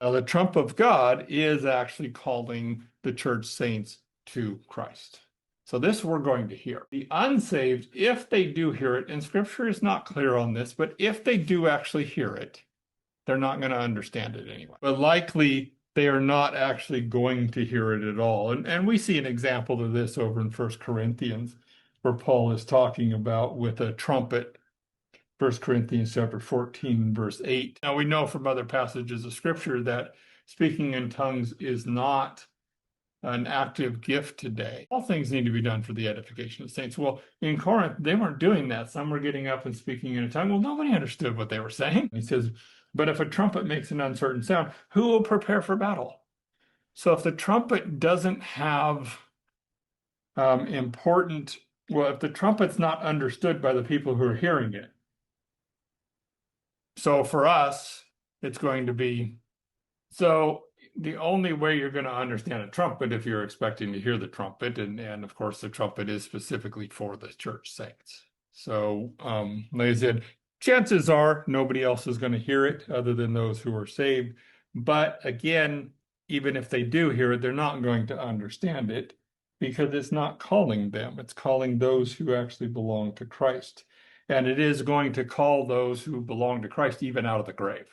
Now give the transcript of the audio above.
Now, the trump of God is actually calling the church saints to Christ. So this we're going to hear. The unsaved, if they do hear it, and Scripture is not clear on this, but if they do actually hear it, they're not going to understand it anyway. But likely they are not actually going to hear it at all. And we see an example of this over in 1 Corinthians, where Paul is talking about with a trumpet, 1 Corinthians chapter 14, verse 8. Now we know from other passages of Scripture that speaking in tongues is not an active gift today. All things need to be done for the edification of saints. Well, in Corinth, they weren't doing that. Some were getting up and speaking in a tongue. Well, nobody understood what they were saying. He says, but if a trumpet makes an uncertain sound, who will prepare for battle? So if the trumpet doesn't have if the trumpet's not understood by the people who are hearing it, so for us, it's going to be, so the only way you're going to understand a trumpet if you're expecting to hear the trumpet, and of course the trumpet is specifically for the church saints. So like I said, chances are nobody else is going to hear it other than those who are saved. But again, even if they do hear it, they're not going to understand it because it's not calling them. It's calling those who actually belong to Christ. And it is going to call those who belong to Christ even out of the grave.